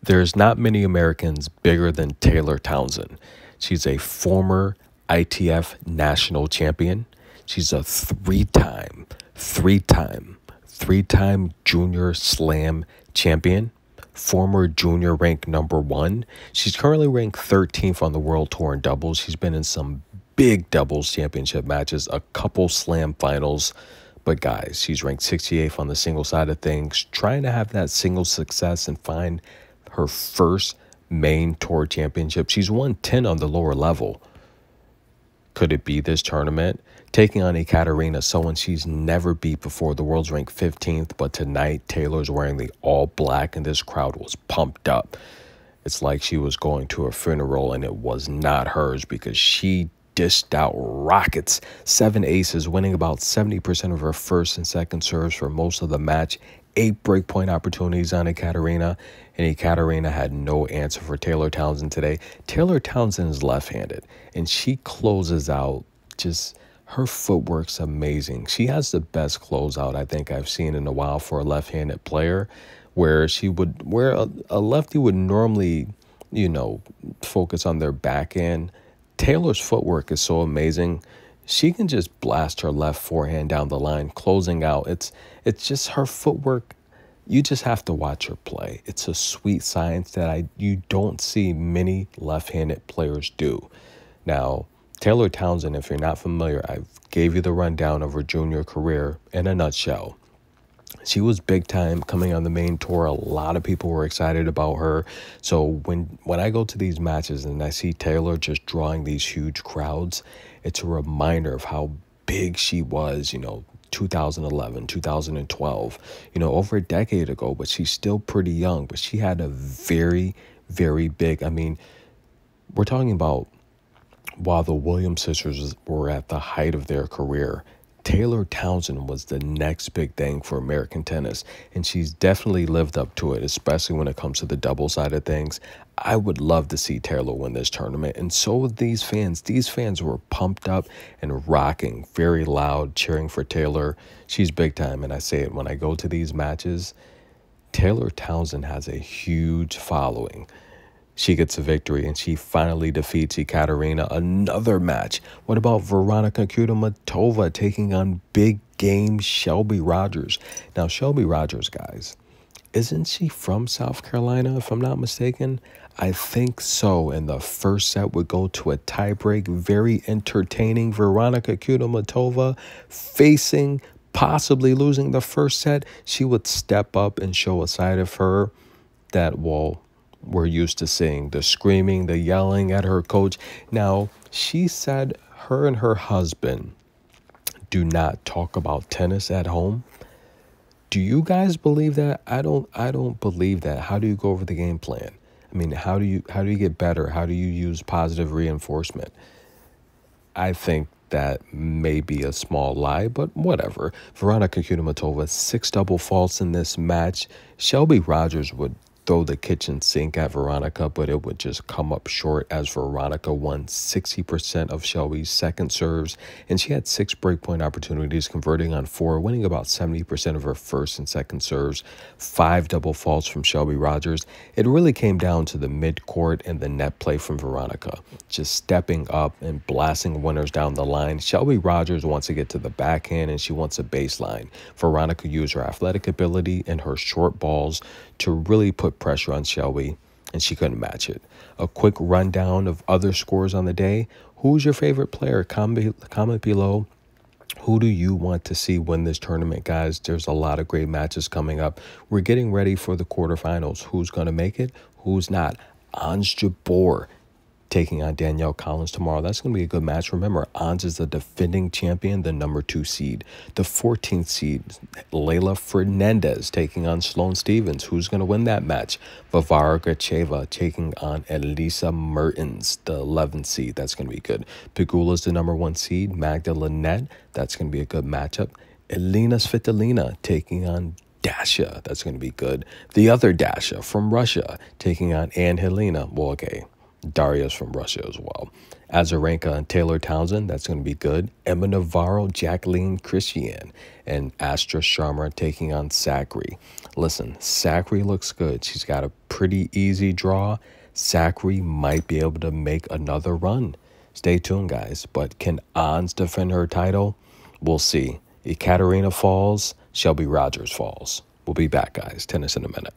There's not many Americans bigger than Taylor Townsend. She's a former ITF national champion. She's a three-time junior slam champion, former junior ranked #1. She's currently ranked 13th on the world tour in doubles. She's been in some big doubles championship matches, a couple slam finals. But guys, she's ranked 68th on the single side of things, trying to have that single success and find her first main tour championship. She's won 10 on the lower level. Could it be this tournament? Taking on Ekaterina, someone she's never beat before. The world's ranked 15th, but tonight Taylor's wearing the all black and this crowd was pumped up. It's like she was going to a funeral and it was not hers because she dished out rockets. 7 aces, winning about 70% of her first and second serves for most of the match. 8 breakpoint opportunities on Ekaterina, and Ekaterina had no answer for Taylor Townsend today. Taylor Townsend is left-handed, and she closes out just... her footwork's amazing. She has the best closeout I think I've seen in a while for a left-handed player, where a lefty would normally, focus on their backhand. Taylor's footwork is so amazing. She can just blast her left forehand down the line, closing out. It's just her footwork. You just have to watch her play. It's a sweet science that you don't see many left-handed players do. Now, Taylor Townsend, if you're not familiar, I gave you the rundown of her junior career in a nutshell. She was big time coming on the main tour. A lot of people were excited about her. So when I go to these matches and I see Taylor just drawing these huge crowds, it's a reminder of how big she was, 2011, 2012, over a decade ago, but she's still pretty young. But she had a very, very big, we're talking about while the Williams sisters were at the height of their career, Taylor Townsend was the next big thing for American tennis, and she's definitely lived up to it, especially when it comes to the double side of things. I would love to see Taylor win this tournament, and so would these fans. These fans were pumped up and rocking, very loud, cheering for Taylor. She's big time, and I say it when I go to these matches. Taylor Townsend has a huge following. She gets a victory, and she finally defeats Ekaterina. Another match. What about Veronika Kudermetova taking on big game Shelby Rogers? Now, Shelby Rogers, guys, isn't she from South Carolina, if I'm not mistaken? I think so, and the first set would go to a tiebreak. Very entertaining. Veronika Kudermetova facing, possibly losing the first set. She would step up and show a side of her that, we're used to seeing, the screaming, the yelling at her coach. Now, she said her and her husband do not talk about tennis at home. Do you guys believe that? I don't believe that. How do you go over the game plan? How do you get better? How do you use positive reinforcement? I think that may be a small lie, but whatever. Veronika Kudermetova, 6 double faults in this match. Shelby Rogers would throw the kitchen sink at Veronika, but it would just come up short as Veronika won 60% of Shelby's second serves, and she had 6 breakpoint opportunities, converting on 4, winning about 70% of her first and second serves. 5 double faults from Shelby Rogers. It really came down to the mid-court and the net play from Veronika, just stepping up and blasting winners down the line. Shelby Rogers wants to get to the backhand, and she wants a baseline. Veronika used her athletic ability and her short balls to really put pressure on Shelby, and she couldn't match it. A quick rundown of other scores on the day. Who's your favorite player? Comment below. Who do you want to see win this tournament, guys? There's a lot of great matches coming up. We're getting ready for the quarterfinals. Who's going to make it? Who's not? Ons Jabeur taking on Danielle Collins tomorrow. That's going to be a good match. Remember, Ons is the defending champion, the #2 seed. The 14th seed, Leylah Fernandez taking on Sloane Stephens. Who's going to win that match? Varvara Gracheva taking on Elisa Mertens, the 11th seed. That's going to be good. Pegula's the #1 seed. Magda Linette. That's going to be a good matchup. Elina Svitolina taking on Dasha. That's going to be good. The other Dasha from Russia taking on Anne Helena. Well, okay. Daria's from Russia as well. Azarenka and Taylor Townsend, that's going to be good. Emma Navarro, Jacqueline Christian, and Astra Sharma taking on Sakari. Listen, Sakari looks good. She's got a pretty easy draw. Sakari might be able to make another run. Stay tuned, guys. But can Ons defend her title? We'll see. Ekaterina falls, Shelby Rogers falls. We'll be back, guys. Tennis in a minute.